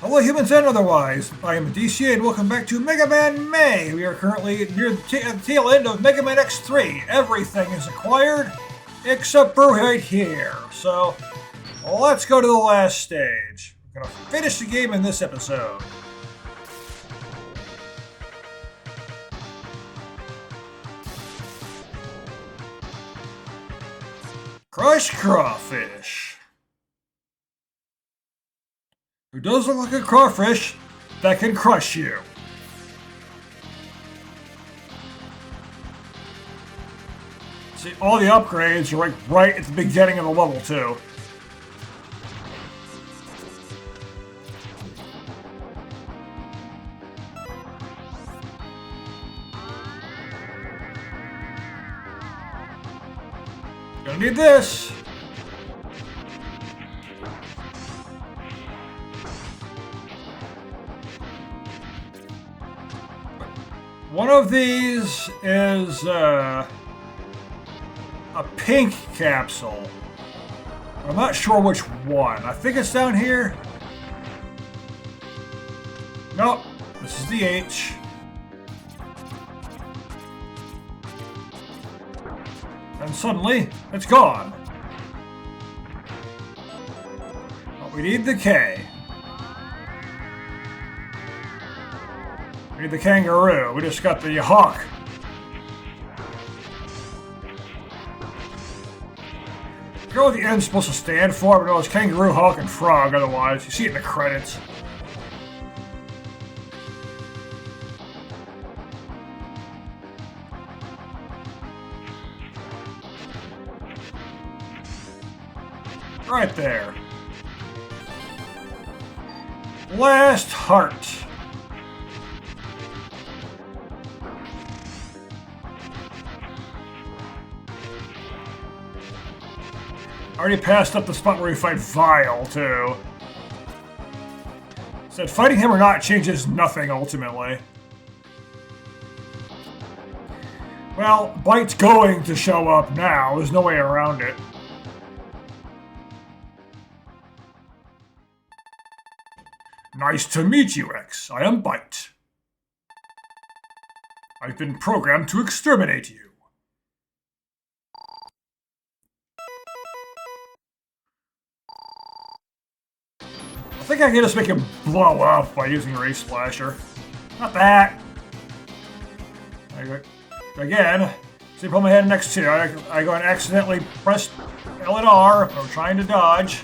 Hello humans and otherwise, I am DC and welcome back to Mega Man May. We are currently near the tail end of Mega Man X3. Everything is acquired except for right here. So let's go to the last stage. We're going to finish the game in this episode. Crush Crawfish. Who does look like a crawfish that can crush you. See, all the upgrades are right at the beginning of the level, too. Gonna need this. One of these is a pink capsule. I'm not sure which one. I think it's down here. Nope, this is the H. And suddenly, it's gone. But we need the K. We need the kangaroo. We just got the hawk. I forget what the N's supposed to stand for, but no, it's kangaroo, hawk, and frog otherwise. You see it in the credits. Right there. Last heart. Already passed up the spot where we fight Vile, too. Said fighting him or not changes nothing, ultimately. Well, Bite's going to show up now. There's no way around it. Nice to meet you, X. I am Bite. I've been programmed to exterminate you. I think I can just make him blow up by using Ray Splasher. Not that. Again, same problem I had next to. I go and accidentally press L and R. I'm trying to dodge.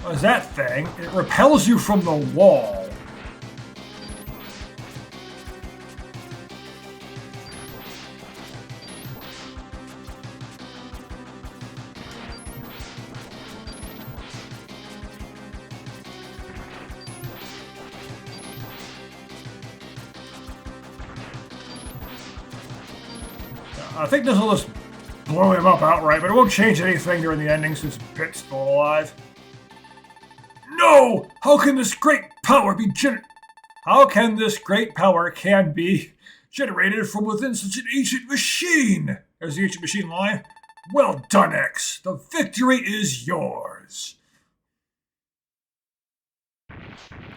What is that thing? It repels you from the wall. I think this will just blow him up outright, but it won't change anything during the ending since Bit's still alive. No! How can this great power be generated from within such an ancient machine? There's the ancient machine line. Well done, X. The victory is yours.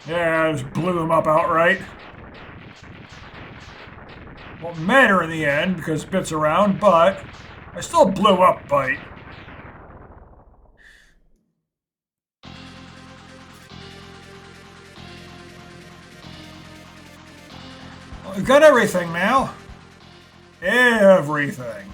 Yeah, I just blew him up outright. Won't matter in the end because Bit's around, but I still blew up Bite. Well, we've got everything now. Everything.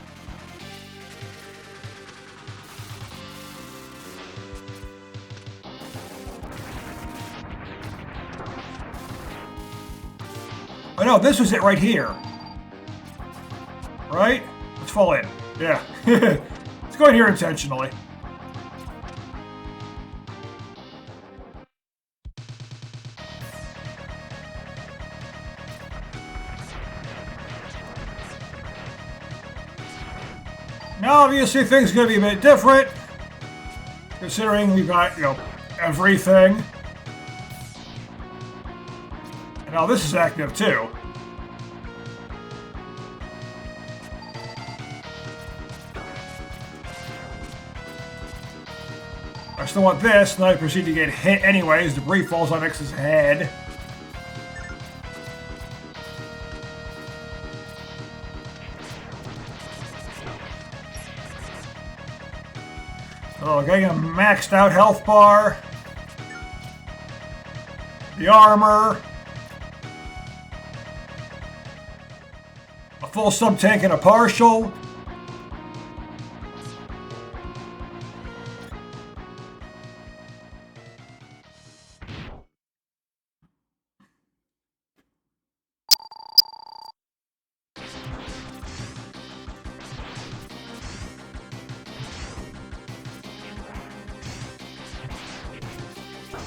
Oh no, this was it right here. Right? Let's fall in. Yeah. Let's go in here intentionally. Now, obviously, things are going to be a bit different, considering we've got, everything. And now this is active, too. I still want this, and then I proceed to get hit anyways. Debris falls on X's head. Oh, getting a maxed out health bar. The armor. A full sub-tank and a partial.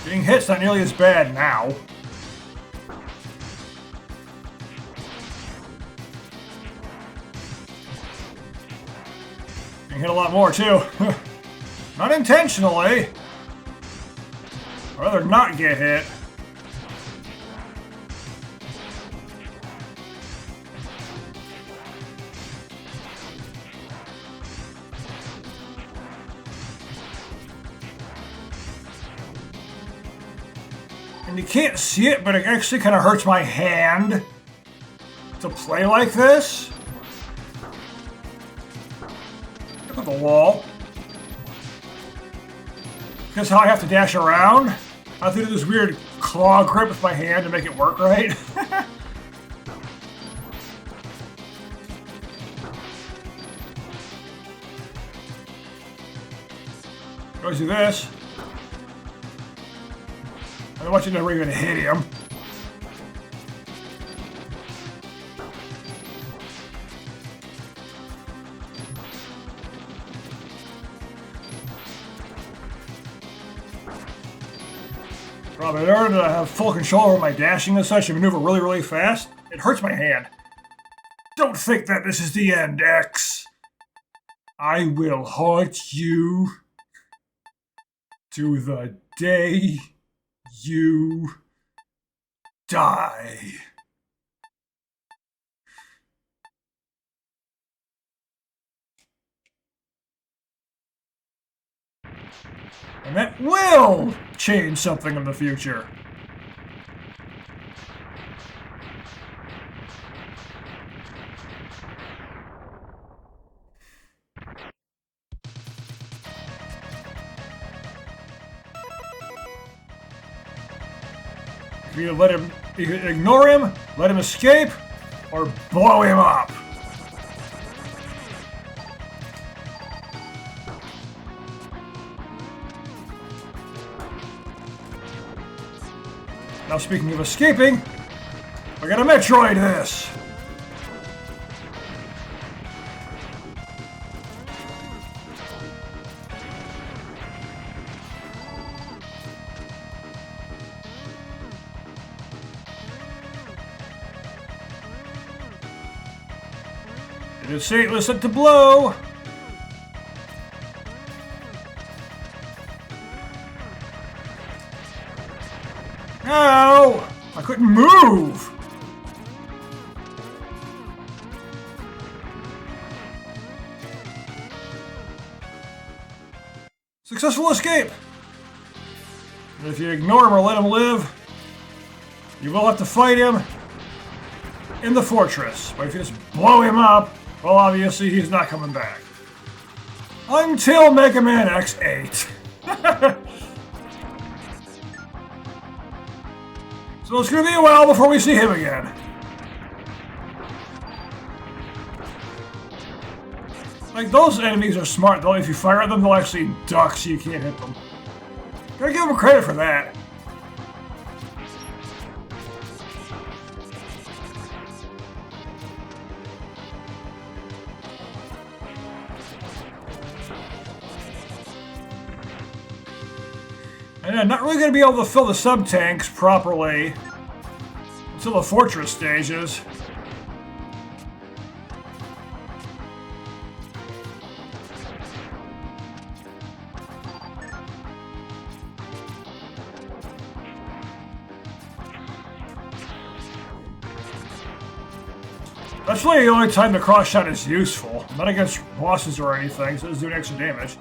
Getting hit's not nearly as bad now. Getting hit a lot more too. Not intentionally. I'd rather not get hit. And you can't see it, but it actually kind of hurts my hand to play like this. Look at the wall. Because how I have to dash around. I have to do this weird claw grip with my hand to make it work right. Goes do this. I want you to never even hit him. Probably in order to have full control over my dashing and such and maneuver really, really fast, it hurts my hand. Don't think that this is the end, X. I will haunt you to the day you die. And that will change something in the future. You can let him, you can ignore him, let him escape, or blow him up. Now speaking of escaping, I gotta Metroid this. It is Saint set to blow. No! I couldn't move! Successful escape! And if you ignore him or let him live, you will have to fight him in the fortress. But if you just blow him up, well, obviously he's not coming back. Until Mega Man X8. So it's going to be a while before we see him again. Like, those enemies are smart, though. If you fire at them, they'll actually duck so you can't hit them. Gotta give them credit for that. And I'm not really going to be able to fill the sub-tanks properly until the fortress stages. That's really the only time the cross shot is useful. Not against bosses or anything, so it doesn't do extra damage.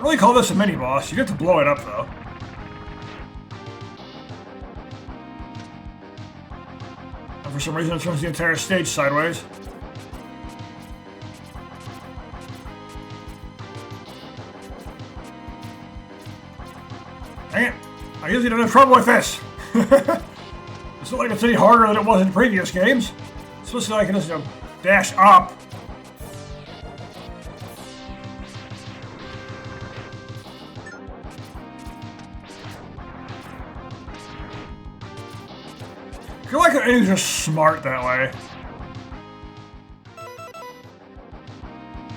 really call this a mini-boss. You get to blow it up, though. And for some reason, it turns the entire stage sideways. Dang it. I usually don't have trouble with this. It's not like it's any harder than it was in previous games. Especially I can just, dash up. I feel like enemies are smart that way.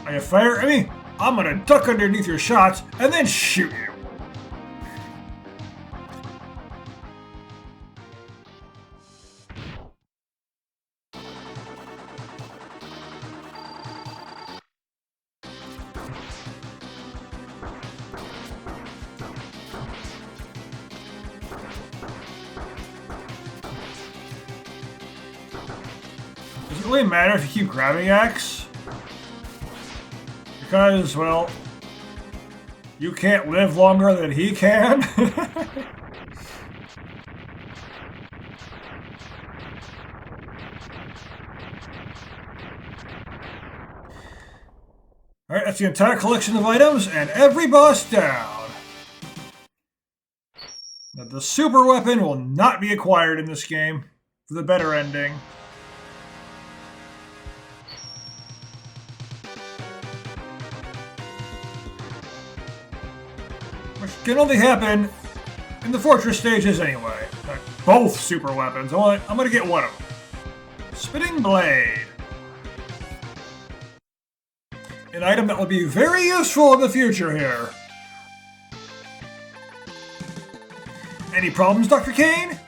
Are you fire at me? I'm gonna duck underneath your shots and then shoot you. Does it really matter if you keep grabbing X? Because, well, you can't live longer than he can? Alright, that's the entire collection of items, and every boss down. Now, the super weapon will not be acquired in this game for the better ending. Which can only happen in the fortress stages anyway. Both super weapons. I'm gonna get one of them. Spinning Blade. An item that will be very useful in the future here. Any problems, Dr. Kane?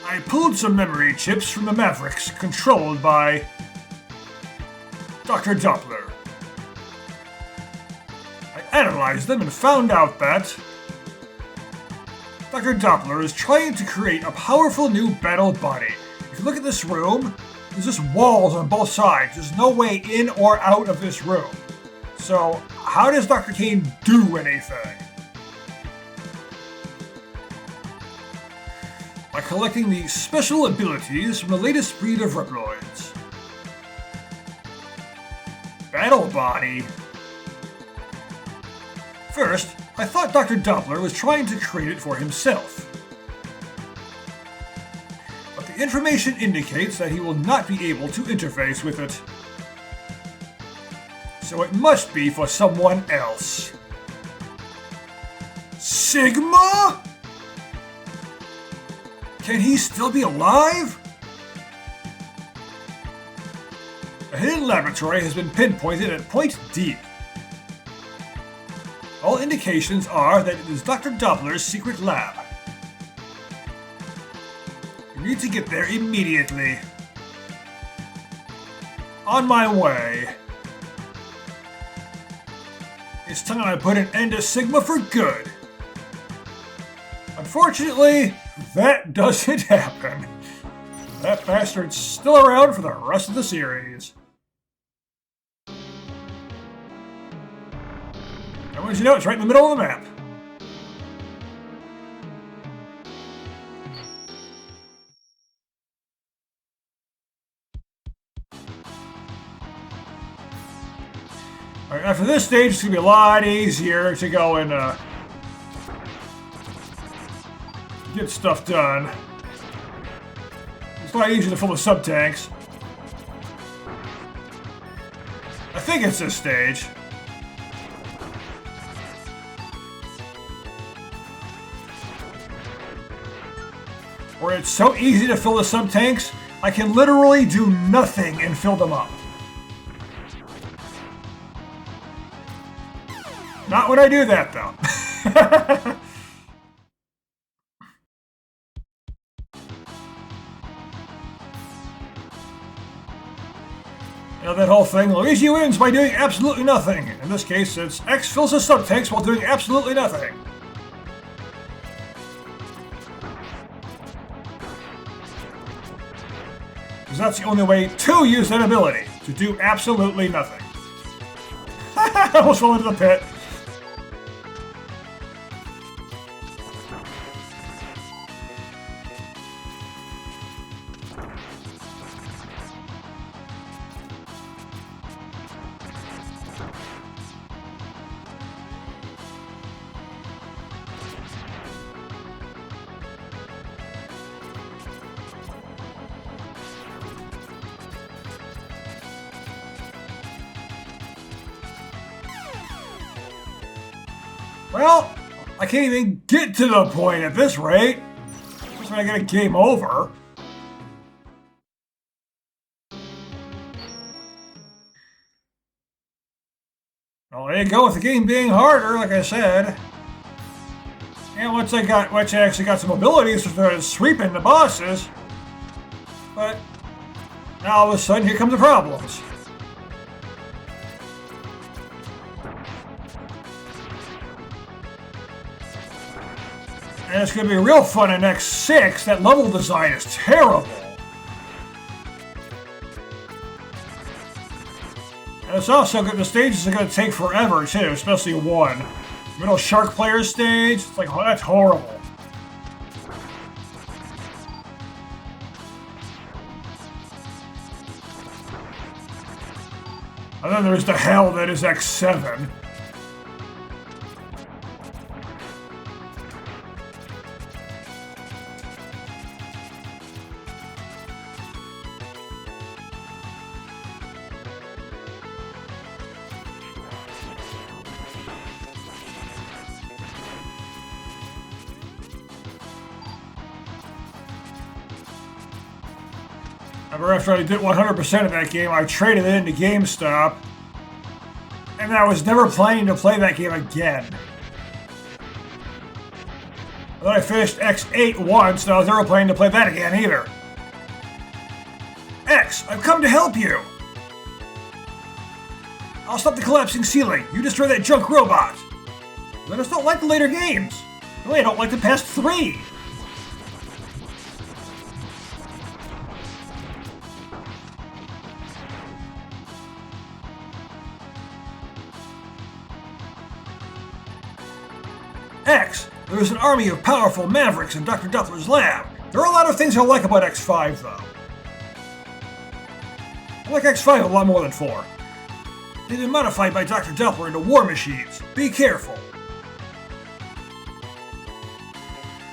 I pulled some memory chips from the Mavericks, controlled by Dr. Doppler. I analyzed them and found out that Dr. Doppler is trying to create a powerful new battle body. If you look at this room, there's just walls on both sides. There's no way in or out of this room. So, how does Dr. Kane do anything? By collecting the special abilities from the latest breed of Reploids. Battle Body. First, I thought Dr. Doppler was trying to create it for himself. But the information indicates that he will not be able to interface with it. So it must be for someone else. Sigma? Can he still be alive? A hidden laboratory has been pinpointed at Point D. All indications are that it is Dr. Doppler's secret lab. You need to get there immediately. On my way. It's time I put an end to Sigma for good. Unfortunately, that doesn't happen. That bastard's still around for the rest of the series. And as you know, it's right in the middle of the map. Alright, after this stage, it's going to be a lot easier to go and get stuff done. It's a lot easier to fill the sub-tanks. I think it's this stage. Where it's so easy to fill the sub-tanks, I can literally do nothing and fill them up. Not when I do that, though. You know, that whole thing, Luigi wins by doing absolutely nothing. In this case, it's X fills the sub-tanks while doing absolutely nothing. Because that's the only way to use that ability, to do absolutely nothing. I almost fell into the pit. Well, I can't even get to the point at this rate. Just when I get a game over. Well, there you go with the game being harder, like I said. And once I actually got some abilities, I started sweeping the bosses. But now all of a sudden, here come the problems. And it's going to be real fun in X6. That level design is terrible. And it's also good. The stages are going to take forever, too, especially one. Middle Shark Player stage. It's like, oh, that's horrible. And then there's the hell that is X7. After I did 100% of that game, I traded it into GameStop, and I was never planning to play that game again. Then I finished X8 once, and I was never planning to play that again either. X, I've come to help you! I'll stop the collapsing ceiling. You destroy that junk robot! I just don't like the later games. Really, I don't like the past 3. X, there's an army of powerful mavericks in Dr. Doppler's lab. There are a lot of things I like about X5, though. I like X5 a lot more than 4. They've been modified by Dr. Doppler into war machines. Be careful.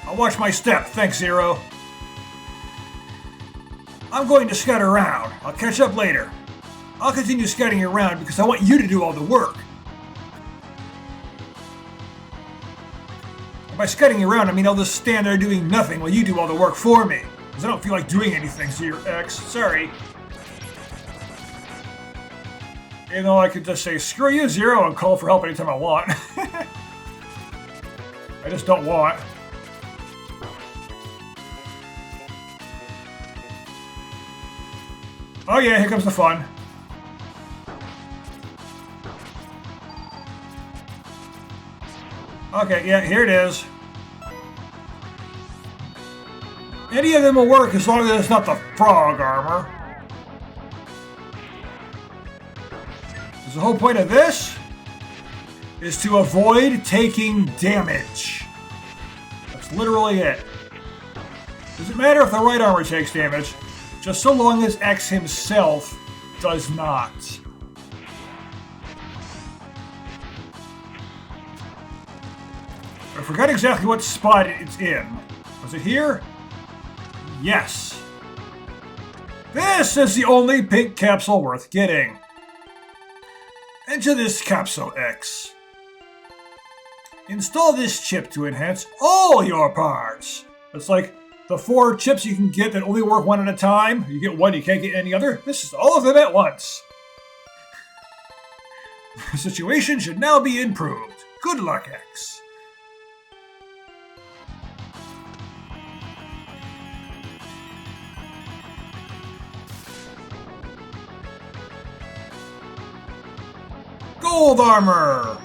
I'll watch my step, thanks, Zero. I'm going to scout around. I'll catch up later. I'll continue scouting around because I want you to do all the work. By scutting around, I mean I'll just stand there doing nothing while you do all the work for me. Because I don't feel like doing anything, X. Sorry. Even though I could just say, screw you, Zero, and call for help anytime I want. I just don't want. Oh yeah, here comes the fun. Okay, yeah, here it is. Any of them will work as long as it's not the frog armor. Because the whole point of this is to avoid taking damage. That's literally it. Doesn't matter if the right armor takes damage, just so long as X himself does not. I forgot exactly what spot it's in. Was it here? Yes. This is the only pink capsule worth getting. Enter this capsule, X. Install this chip to enhance all your parts. It's like the 4 chips you can get that only work one at a time. You get one, you can't get any other. This is all of them at once. The situation should now be improved. Good luck, X. Gold armor!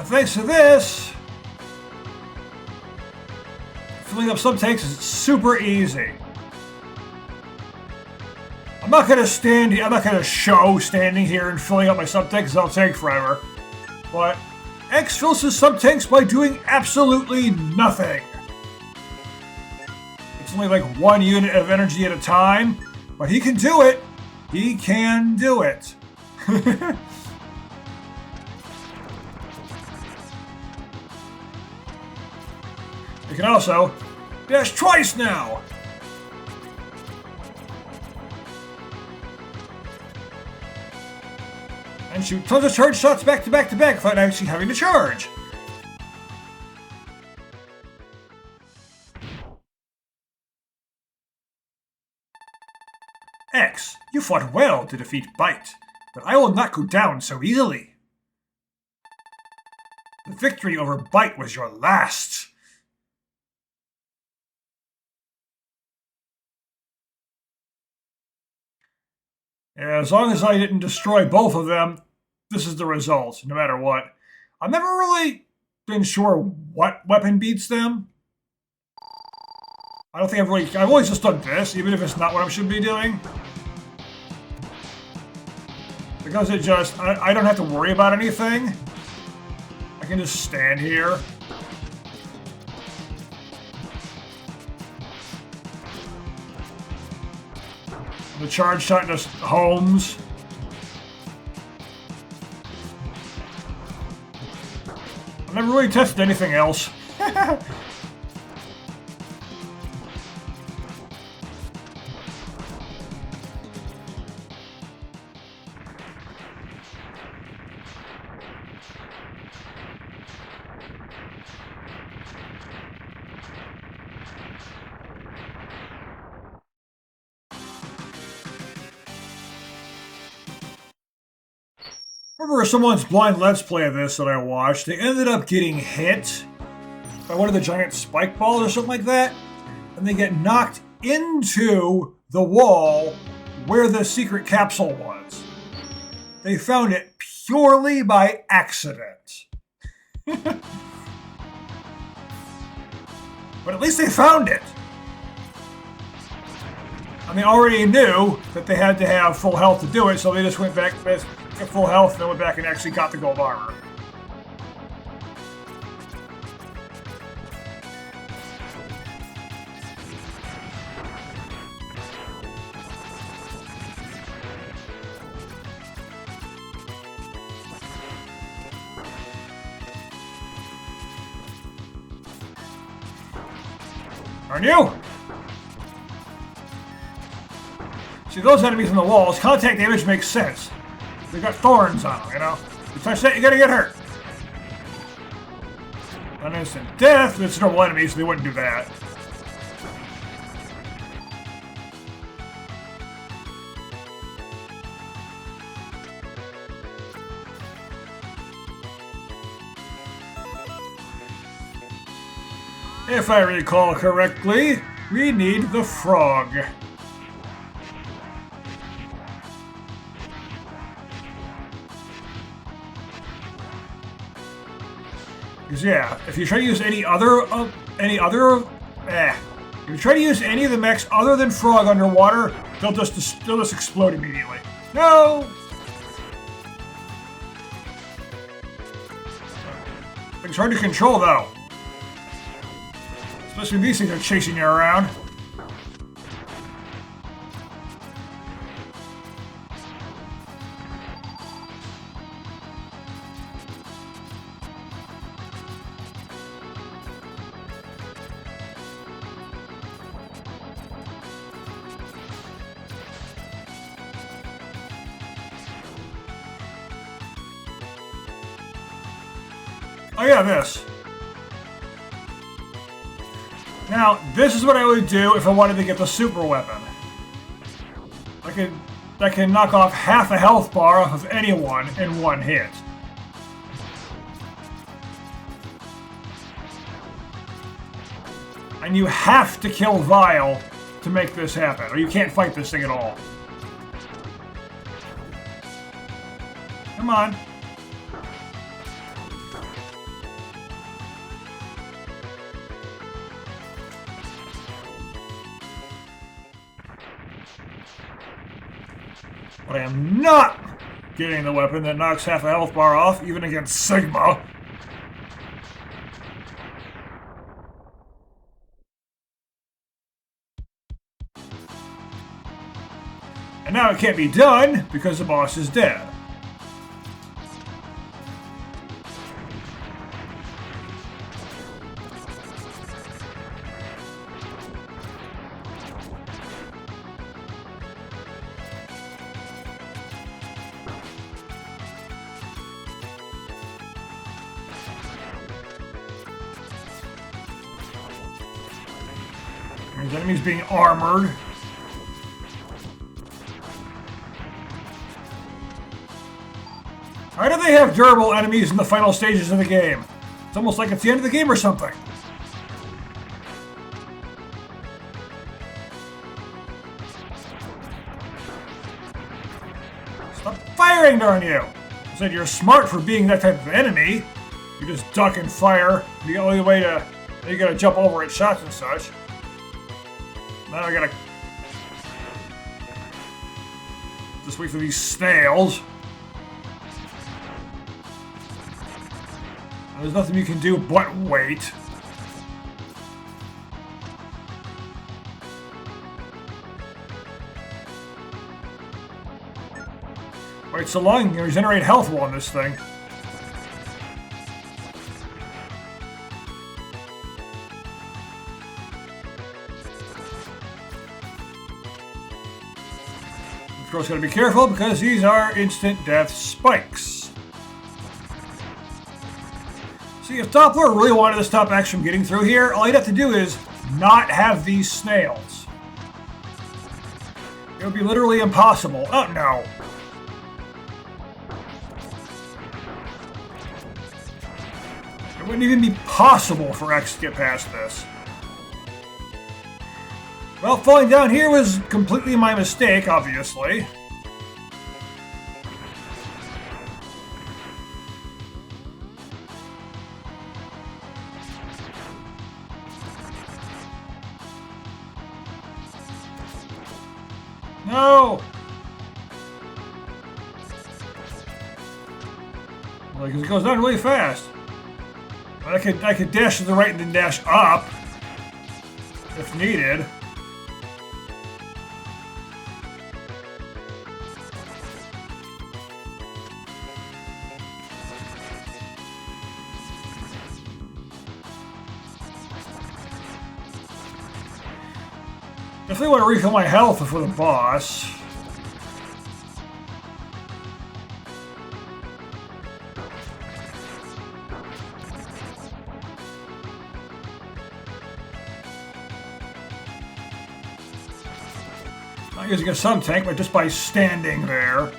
And thanks to this, filling up sub tanks is super easy. I'm not gonna show standing here and filling up my sub tanks, that'll take forever. But X fills his sub tanks by doing absolutely nothing. It's only like 1 unit of energy at a time, but he can do it. He can do it. You can also dash twice now. And shoot tons of charge shots back to back to back without actually having to charge. X, you fought well to defeat Bite, but I will not go down so easily. The victory over Bite was your last. As long as I didn't destroy both of them, this is the result, no matter what. I've never really been sure what weapon beats them. I don't think I've always just done this, even if it's not what I should be doing. Because I don't have to worry about anything. I can just stand here. The charge shot just homes. I've never really tested anything else. I remember someone's blind Let's Play of this that I watched. They ended up getting hit by one of the giant spike balls or something like that, and they get knocked into the wall where the secret capsule was. They found it purely by accident. But at least they found it. And they already knew that they had to have full health to do it, so they just went back at full health and then went back and actually got the gold armor. Aren't you? See, those enemies in the walls, contact damage makes sense. They've got thorns on them, you know? You touch that, you're gonna get hurt. An instant death, it's normal enemies, so they wouldn't do that. If I recall correctly, we need the frog. Because yeah, if you try to use if you try to use any of the mechs other than frog underwater, they'll just explode immediately. No. It's hard to control though. Especially when these things are chasing you around. Oh yeah, this. Now, this is what I would do if I wanted to get the super weapon. That can knock off half a health bar off of anyone in one hit. And you have to kill Vile to make this happen, or you can't fight this thing at all. Come on. But I am not getting the weapon that knocks half a health bar off, even against Sigma. And now it can't be done because the boss is dead. There's enemies being armored. Why do they have durable enemies in the final stages of the game? It's almost like it's the end of the game or something. Stop firing, darn you! I said you're smart for being that type of enemy. You just duck and fire. The only way to... You gotta jump over at shots and such. Now I gotta... just wait for these snails. There's nothing you can do but wait. Wait so long, you can regenerate health while on this thing. Of course, gotta be careful because these are instant death spikes. See, if Doppler really wanted to stop X from getting through here, all he'd have to do is not have these snails. It would be literally impossible. Oh, no. It wouldn't even be possible for X to get past this. Well, falling down here was completely my mistake, obviously. No! Like, it goes down really fast. But I could dash to the right and then dash up if needed. Definitely want to refill my health before the boss. Not using a sun tank, but just by standing there.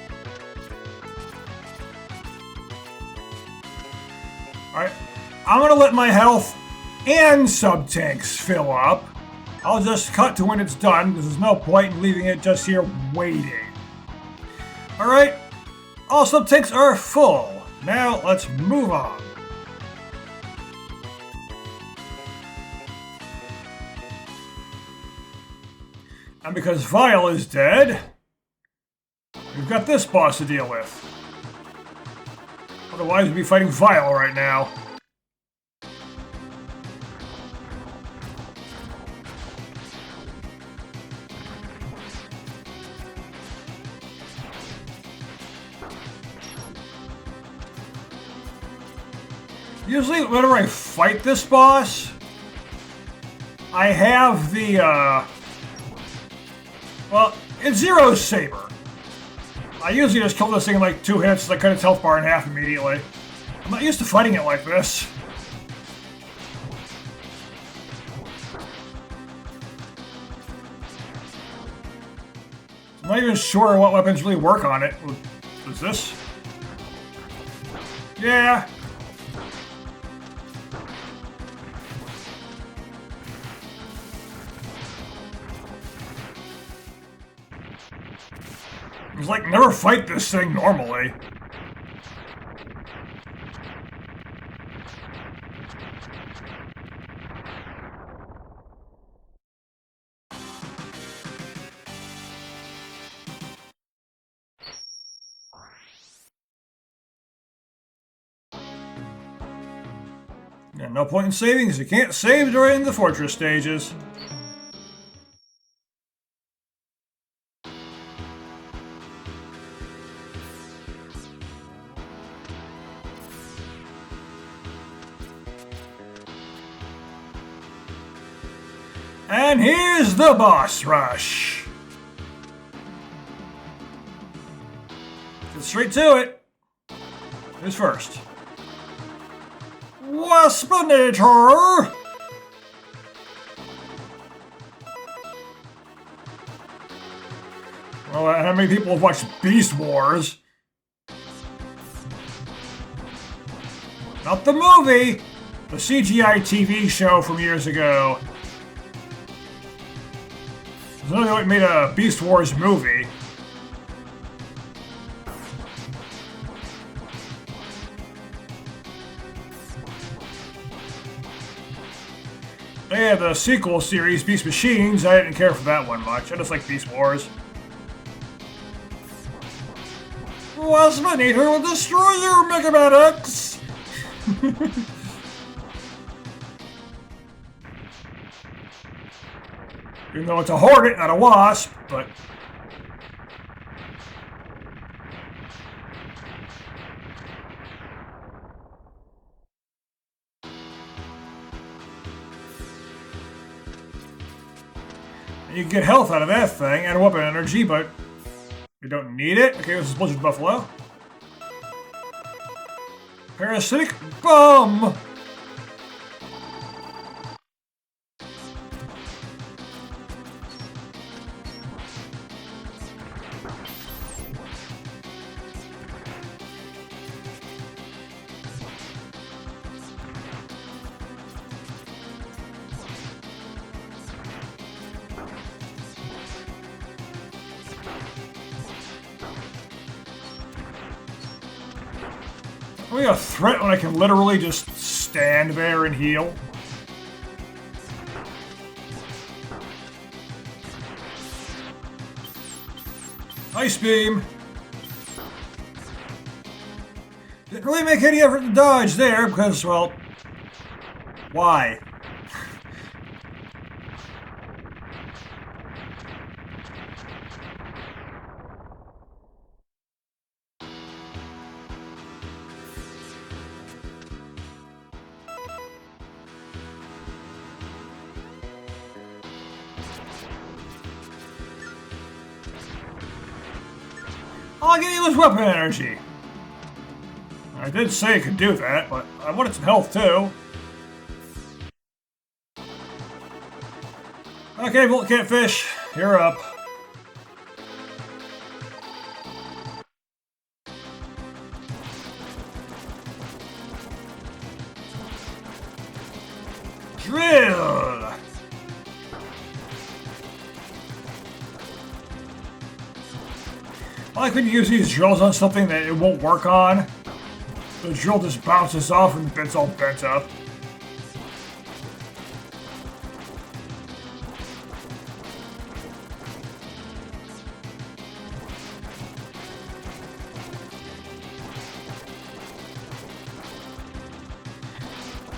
Alright, I'm gonna let my health and sub-tanks fill up. I'll just cut to when it's done, because there's no point in leaving it just here waiting. Alright, all sub-tanks are full. Now let's move on. And because Vile is dead, we've got this boss to deal with. Otherwise we'd be fighting Vile right now. Usually, whenever I fight this boss, I have the, well, it's Zero's Saber. I usually just kill this thing in like 2 hits, I cut its health bar in half immediately. I'm not used to fighting it like this. I'm not even sure what weapons really work on it. Is this? Yeah. It's like, never fight this thing normally. Yeah, no point in saving because you can't save during the fortress stages. And here's the boss rush. Get straight to it. Who's first? Waspinator! Well, how many people have watched Beast Wars? Not the movie! The CGI TV show from years ago. There's another one that made a Beast Wars movie. They had the sequel series, Beast Machines. I didn't care for that one much. I just like Beast Wars. Waspinator will destroy your Mega Man X! Even though it's a hornet, not a wasp, but... You can get health out of that thing and weapon energy, but you don't need it. Okay, this is Blizzard Buffalo. Parasitic Bomb! Are we a threat when I can literally just stand there and heal? Ice Beam! Didn't really make any effort to dodge there because, well, why? I'll get you this weapon energy. I did say it could do that, but I wanted some health too. Okay, Volt Catfish, you're up. Drill! I like when you use these drills on something that it won't work on. The drill just bounces off and it's all bent up.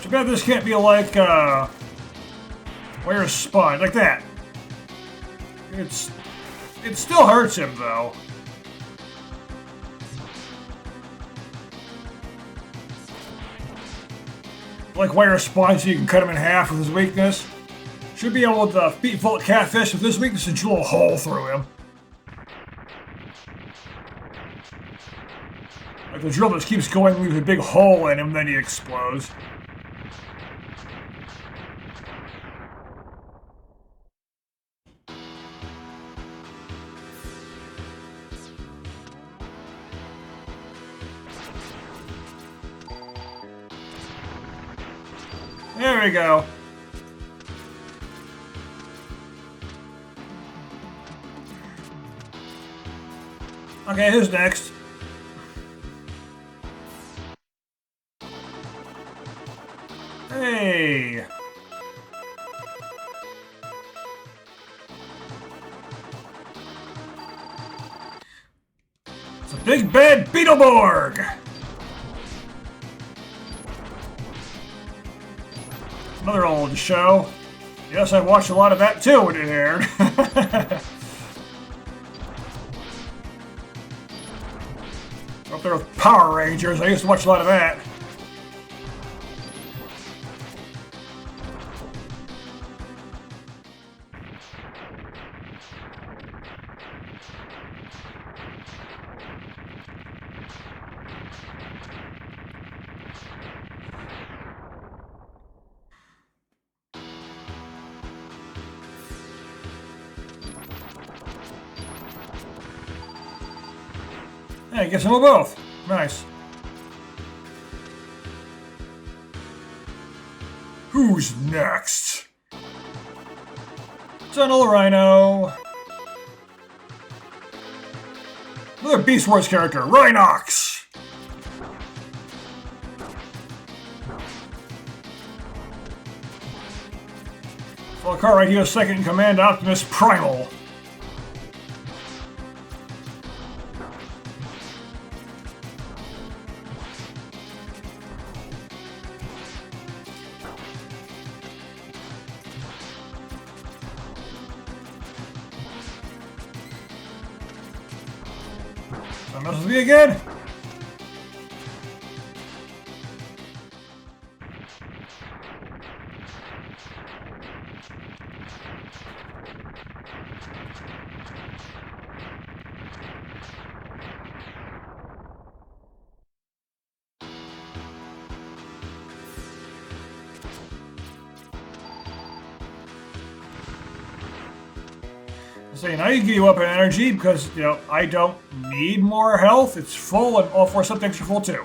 Too bad this can't be like, where's Sponge? Like that. It still hurts him, though. Like Wire Sponge, so you can cut him in half with his weakness. Should be able to beat Volt Catfish with his weakness and drill a hole through him. Like the drill just keeps going, leaves a big hole in him, then he explodes. There we go. Okay, who's next? Hey. It's a big bad Beetleborg. Another old show. Yes, I watched a lot of that too when it aired. Up there with Power Rangers, I used to watch a lot of that. Hey, get some of both. Nice. Who's next? Tunnel Rhino. Another Beast Wars character, Rhinox. Well, car right here, second in command, Optimus Primal. That messes me again. So now you give you up in energy because, I don't need more health. It's full, and all 4 subtanks are full too.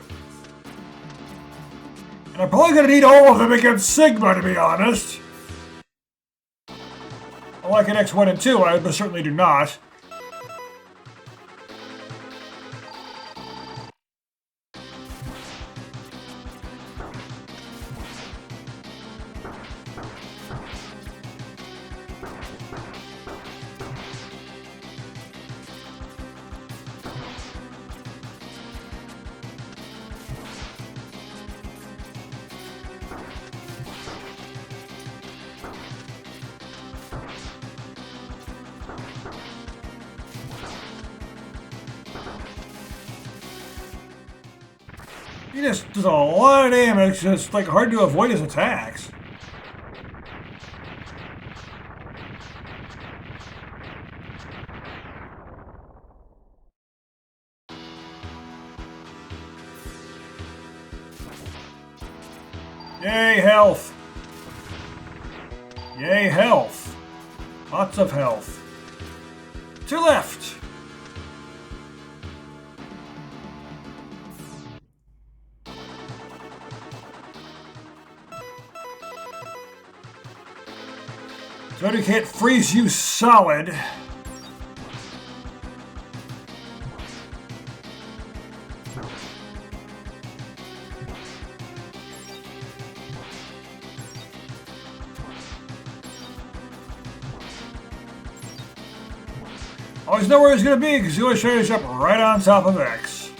And I'm probably going to need all of them against Sigma, to be honest. Unlike in X1 and 2, I certainly do not. He just does a lot of damage. It's like hard to avoid his attacks. Yay, health. Yay, health. Lots of health. To left. So you can't freeze you solid. Always know where he's going to be because he always shows up right on top of X.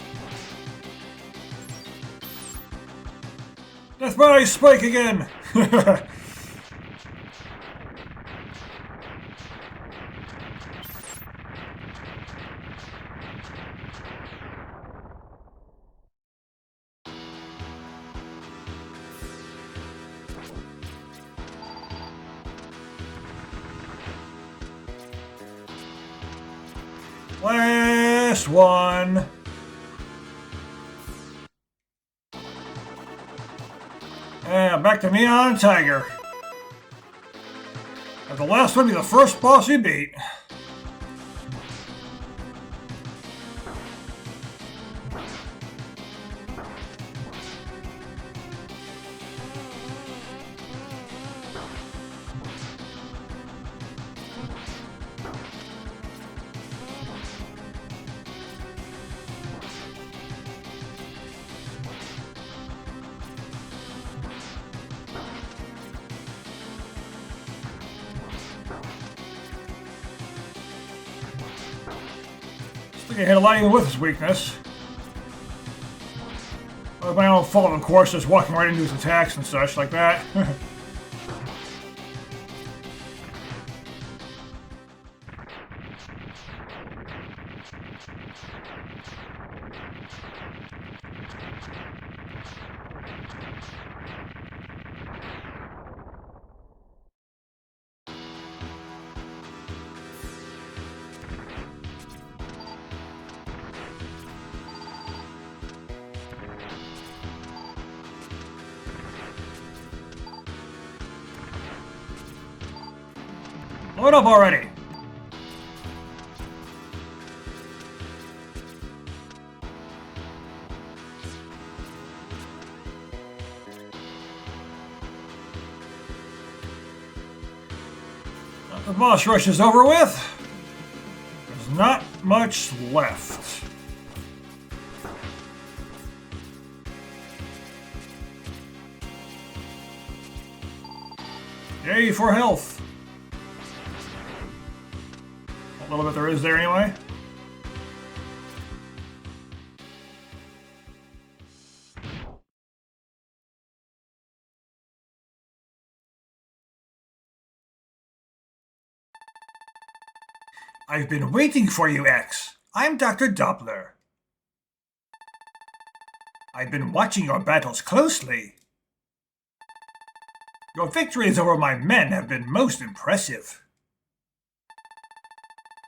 Death by Spike again! Last one. And back to Neon Tiger. And the last one be the first boss we beat. I think I hit a lot even with his weakness. Well, my own fault, of course, just walking right into his attacks and such like that. Load up already! The boss rush is over with. There's not much left. Yay for health. A little bit there is there anyway. I've been waiting for you, X. I'm Dr. Doppler. I've been watching your battles closely. Your victories over my men have been most impressive.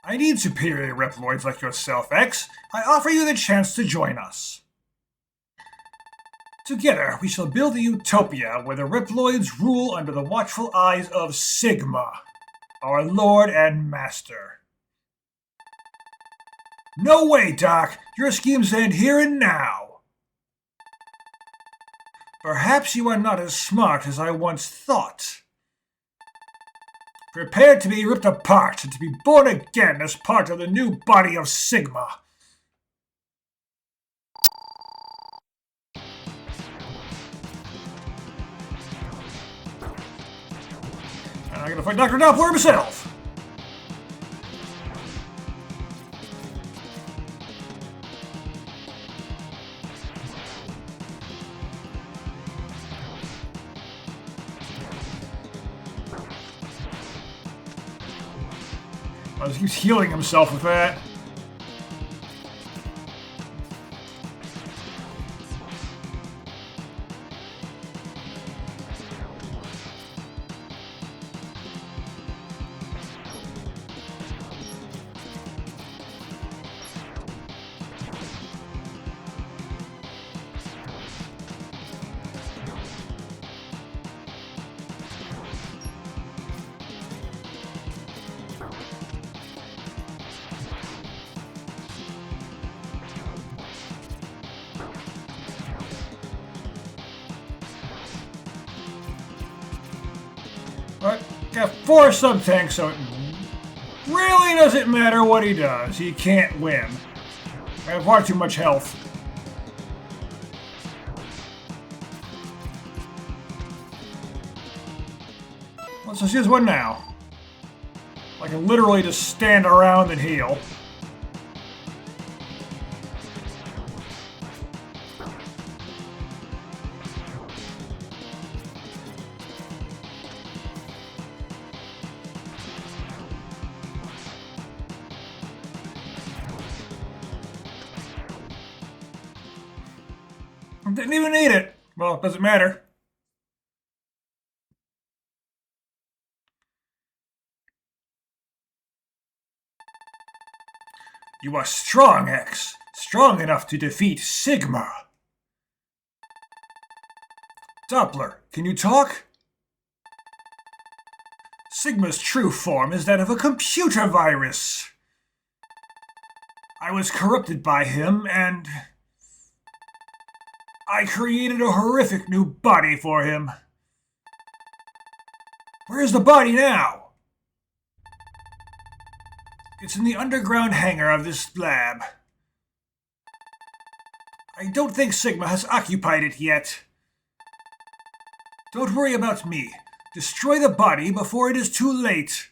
I need superior Reploids like yourself, X. I offer you the chance to join us. Together, we shall build a utopia where the Reploids rule under the watchful eyes of Sigma, our Lord and Master. No way, Doc! Your schemes end here and now! Perhaps you are not as smart as I once thought. Prepare to be ripped apart and to be born again as part of the new body of Sigma. And I'm gonna fight Dr. Doppler himself! He's healing himself with that. But got 4 sub-tanks, so it really doesn't matter what he does. He can't win. I have far too much health. Let's just use one now. I can literally just stand around and heal. Didn't even need it. Well, it doesn't matter. You are strong, X. Strong enough to defeat Sigma. Doppler, can you talk? Sigma's true form is that of a computer virus. I was corrupted by him, and I created a horrific new body for him. Where's the body now? It's in the underground hangar of this lab. I don't think Sigma has occupied it yet. Don't worry about me. Destroy the body before it is too late.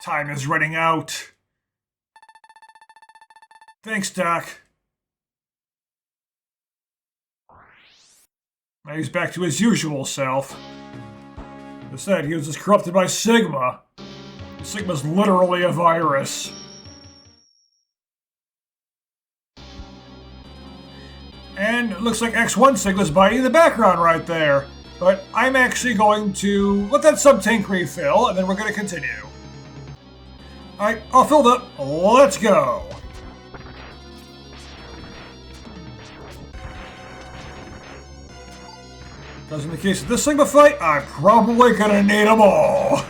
Time is running out. Thanks, Doc. Now he's back to his usual self. As I said, he was just corrupted by Sigma. Sigma's literally a virus. And it looks like X1 Sigma's body in the background right there. But I'm actually going to let that sub-tank refill, and then we're going to continue. Alright, all filled up. Let's go! Because in the case of this Sigma fight, I'm probably gonna need them all.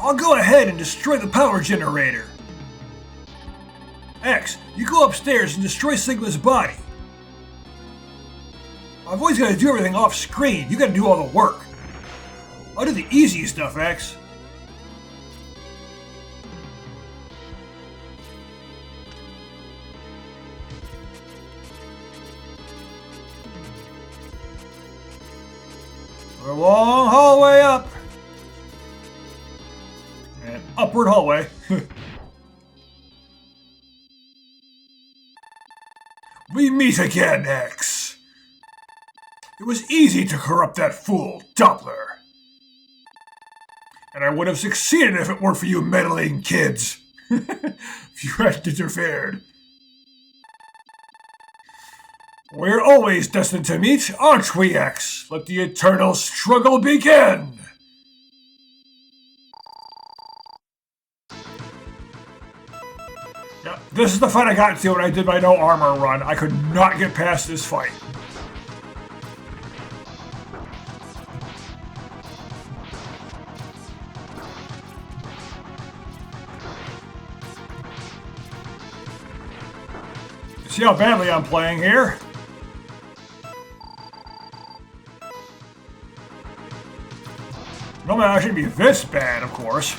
I'll go ahead and destroy the power generator. X, you go upstairs and destroy Sigma's body. I've always got to do everything off screen. You got to do all the work. I'll do the easy stuff, X. A long hallway up. And upward hallway. We meet again, X. It was easy to corrupt that fool, Doppler. And I would have succeeded if it weren't for you meddling kids. If you hadn't interfered. We're always destined to meet, aren't we, X? Let the eternal struggle begin! Yep, this is the fight I got into when I did my no armor run. I could not get past this fight. See how badly I'm playing here? Normally I shouldn't be this bad, of course.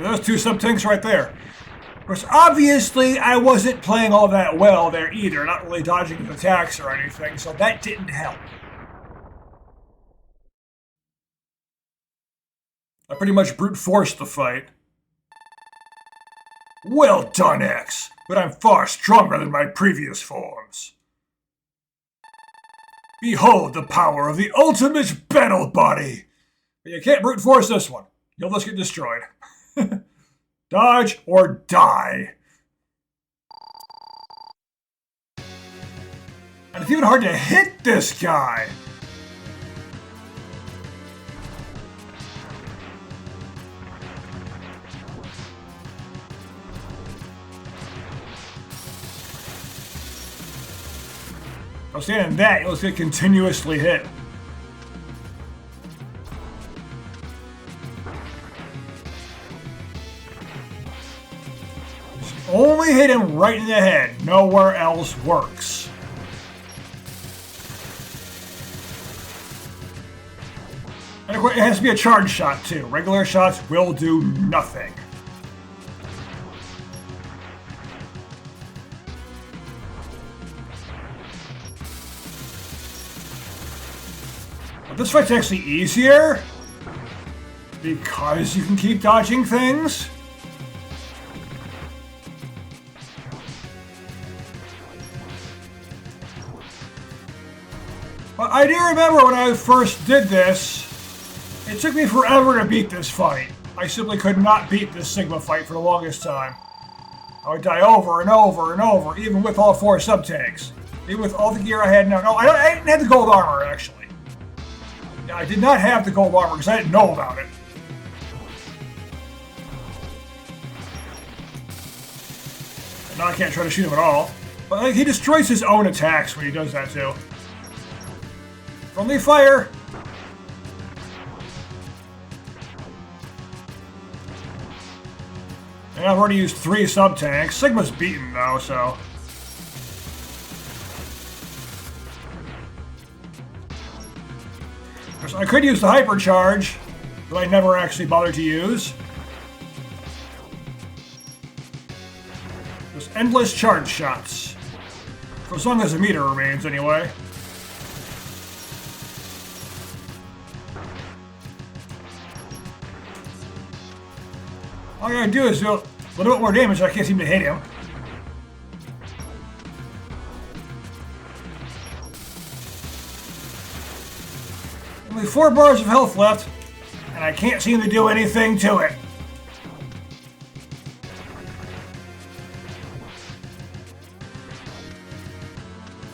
Those two sub-tanks right there. Of course, obviously, I wasn't playing all that well there either. Not really dodging his attacks or anything, so that didn't help. I pretty much brute forced the fight. Well done, X, but I'm far stronger than my previous forms. Behold the power of the ultimate battle body! But you can't brute force this one. You'll just get destroyed. Dodge or die. And it's even hard to hit this guy. Outstanding that, you'll get continuously hit. Only hit him right in the head. Nowhere else works. And of course, it has to be a charge shot too. Regular shots will do nothing. But this fight's actually easier because you can keep dodging things. But I do remember when I first did this, it took me forever to beat this fight. I simply could not beat this Sigma fight for the longest time. I would die over and over and over, even with all 4 sub-tanks. Even with all the gear I had now. No, I didn't have the gold armor, actually. Yeah, I did not have the gold armor because I didn't know about it. And now I can't try to shoot him at all. But like, he destroys his own attacks when he does that, too. Friendly fire! And I've already used 3 sub-tanks. Sigma's beaten, though, so... I could use the hypercharge, but I never actually bothered to use. Just endless charge shots. For as long as the meter remains, anyway. All I gotta do is do a little bit more damage, I can't seem to hit him. Only 4 bars of health left, and I can't seem to do anything to it.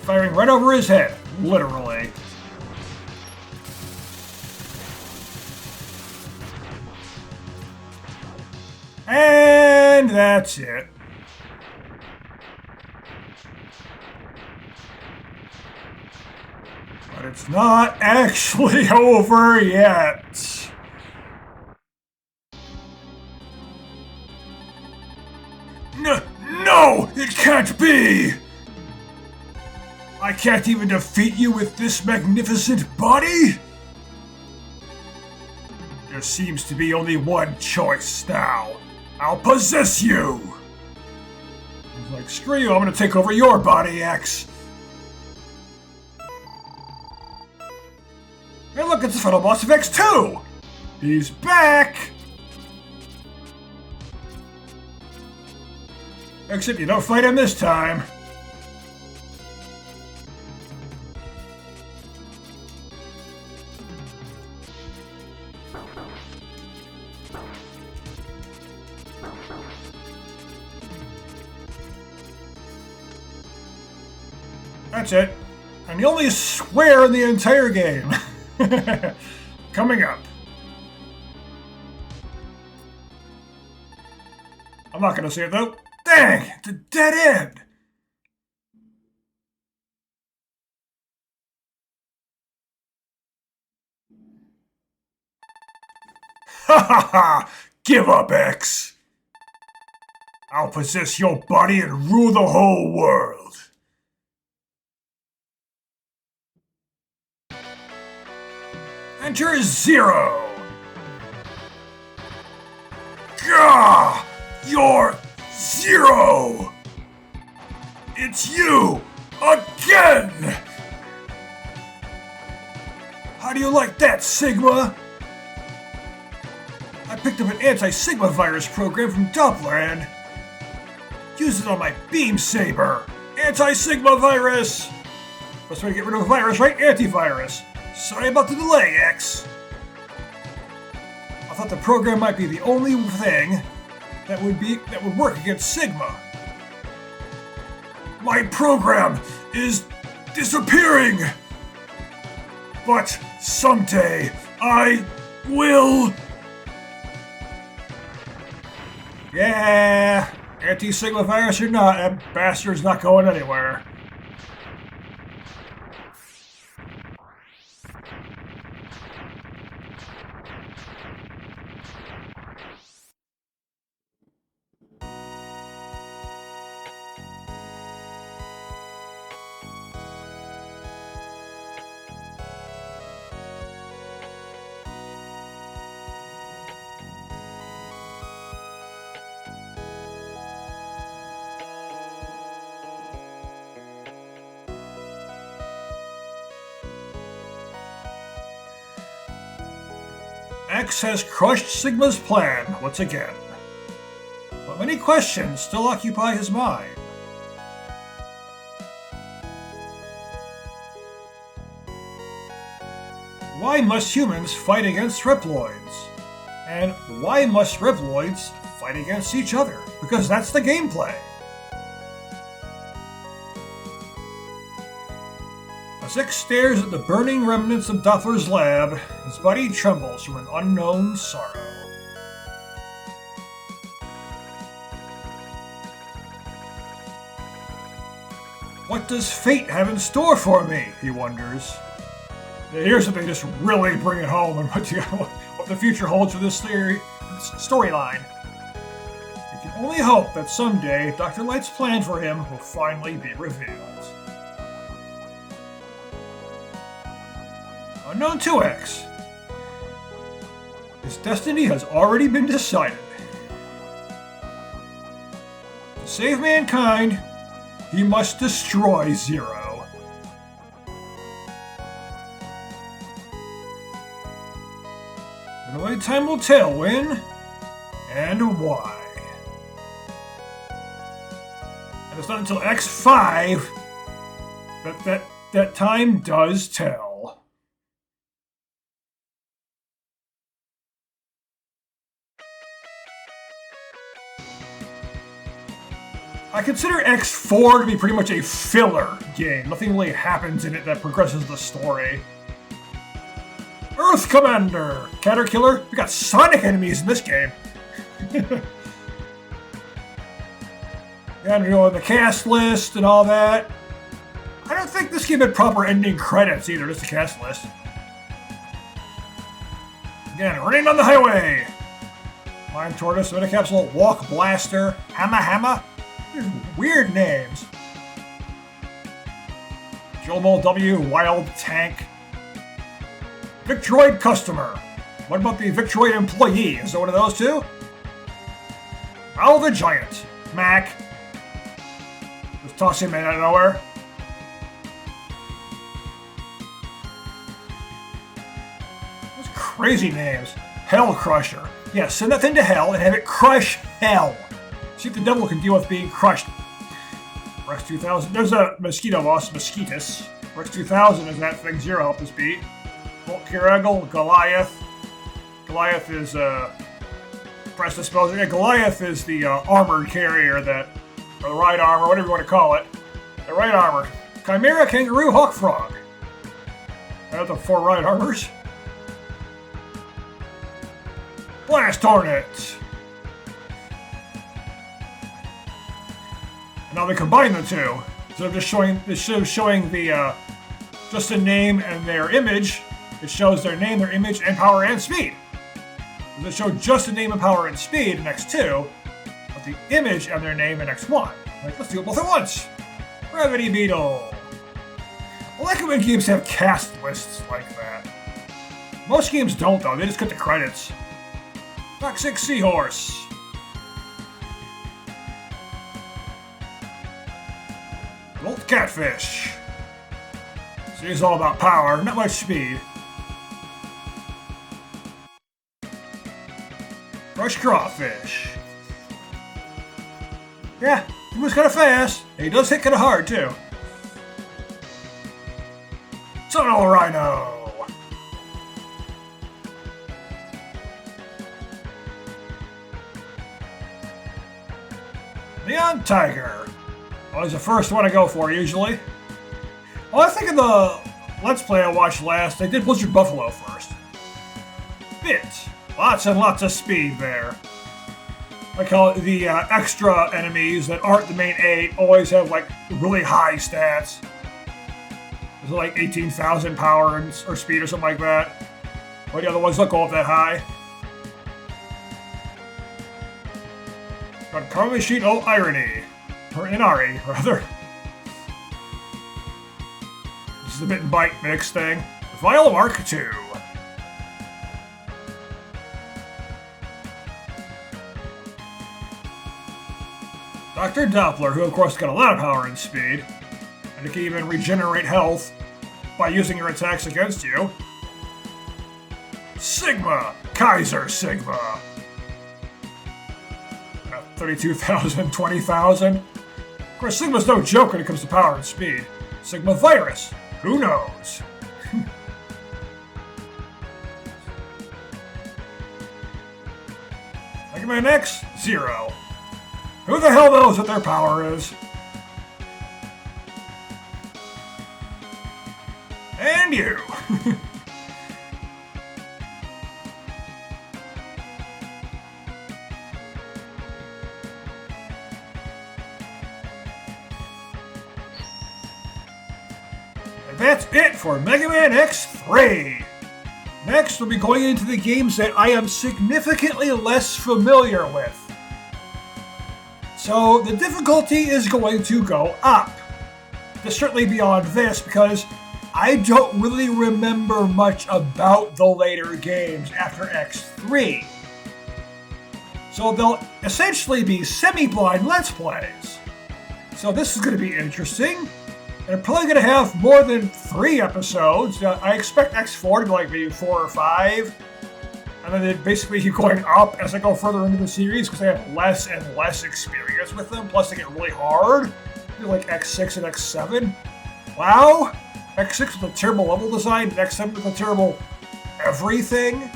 Firing right over his head, literally. And that's it. But it's not actually over yet. No, it can't be! I can't even defeat you with this magnificent body? There seems to be only one choice now. I'll possess you! He's like, screw you, I'm gonna take over your body, X. Hey look, it's the final boss of X2! He's back! Except you don't fight him this time. That's it. And the only swear in the entire game. Coming up. I'm not gonna say it though. Dang! It's a dead end! Ha ha ha! Give up, X! I'll possess your body and rule the whole world. Enter Zero! Gah! You're Zero! It's you! Again! How do you like that, Sigma? I picked up an anti-Sigma virus program from Dopplerand. Use it on my beam saber! Anti-Sigma virus! Best way to get rid of a virus, right? Antivirus. Sorry about the delay, X. I thought the program might be the only thing that would work against Sigma. My program is disappearing! But someday I will... Yeah, anti-Sigma virus or not, that bastard's not going anywhere. X has crushed Sigma's plan once again. But many questions still occupy his mind. Why must humans fight against Reploids? And why must Reploids fight against each other? Because that's the gameplay. As X stares at the burning remnants of Doppler's lab, his body trembles from an unknown sorrow. What does fate have in store for me? He wonders. Here's something just really bring it home and what the future holds for this storyline. You can only hope that someday Dr. Light's plan for him will finally be revealed. Unknown to X. His destiny has already been decided. To save mankind, he must destroy Zero. And only time will tell when and why. And it's not until X5 that time does tell. I consider X4 to be pretty much a filler game. Nothing really happens in it that progresses the story. Earth Commander! Caterkiller? We got Sonic enemies in this game. And the cast list and all that. I don't think this game had proper ending credits either, just a cast list. Again, running on the highway! Mine Tortoise, Metacapsule, Walk Blaster, Hamma. These weird names. Jomo W, Wild Tank. Victroid Customer. What about the Victroid Employee? Is there one of those too? Owl the Giant. Mac. Just toss him in out of nowhere. Those crazy names. Hell Crusher. Yeah, send that thing to hell and have it crush hell. See if the devil can deal with being crushed. Rex 2000. There's a mosquito boss, Mosquitus. Rex 2000 is that thing Zero helped us beat. Bolt Kiragel, Goliath. Goliath is press disposal. Yeah, Goliath is the armored carrier that, or the ride armor, whatever you want to call it. The ride armor. Chimera, Kangaroo, Hawk Frog. I have the 4 ride armors. Blast Hornet. And now they combine the two. So just showing the just a name and their image. It shows their name, their image, and power and speed. It showed just the name and power and speed in X2, but the image and their name in X1. Like, let's do it both at once. Gravity Beetle. I like it when games have cast lists like that. Most games don't though, they just cut the credits. Toxic Seahorse. Volt Catfish. So he's all about power, not much speed. Crush Crawfish. Yeah, he moves kind of fast. And he does hit kind of hard too. Tunnel Rhino. Neon Tiger. Always the first one I go for, usually. Well, I think in the Let's Play I watched last, they did Blizzard Buffalo first. Bit. Lots and lots of speed there. I call it the extra enemies that aren't the main 8 always have like really high stats. There's like 18,000 power or speed or something like that. But the other ones don't go up that high. Got Karma Machine, oh, Irony. Or Inari, rather. This is a bit and bite mix thing. Vial Mark II. Dr. Doppler, who of course got a lot of power and speed, and it can even regenerate health by using your attacks against you. Sigma! Kaiser Sigma! 32,000, 20,000. Of course, Sigma's no joke when it comes to power and speed. Sigma Virus. Who knows? Mega Man X, 0. Who the hell knows what their power is? And you! And that's it for Mega Man X3! Next, we'll be going into the games that I am significantly less familiar with. So the difficulty is going to go up. Certainly beyond this, because I don't really remember much about the later games after X3. So they'll essentially be semi-blind Let's Plays. So this is going to be interesting. They're probably going to have more than 3 episodes. I expect X4 to be like maybe 4 or 5. And then they basically keep going up as I go further into the series because I have less and less experience with them. Plus they get really hard. Like X6 and X7. Wow! X6 with a terrible level design, and X7 with a terrible everything.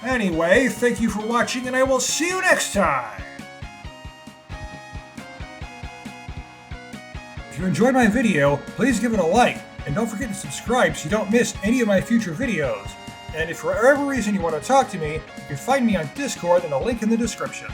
Anyway, thank you for watching, and I will see you next time. If you enjoyed my video, please give it a like, and don't forget to subscribe so you don't miss any of my future videos. And if for whatever reason you want to talk to me, you can find me on Discord in a link in the description.